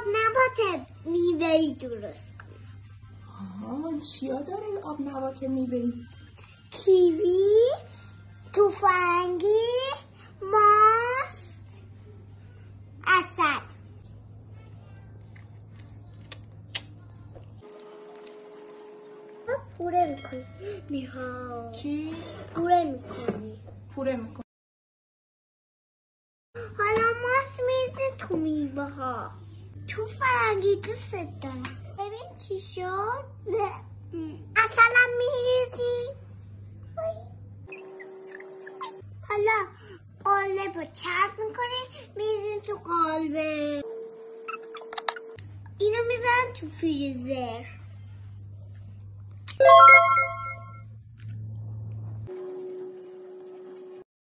آب نبات میوه‌ای درست کنم. چیا داره آب نبات میوه‌ای؟ کیوی، تفنگی، ماست، عسل. پوره میکنی نیها. چی؟ پوره میکنی. پوره میکنی. حالا ماست میزه تو میوه ها. تفنگی دوست دارم. ببین چی شد؟ عسلم میریزی. حالا قالب رو چرب میکنی میریزی تو قالب. اینو میزن تو فریزر.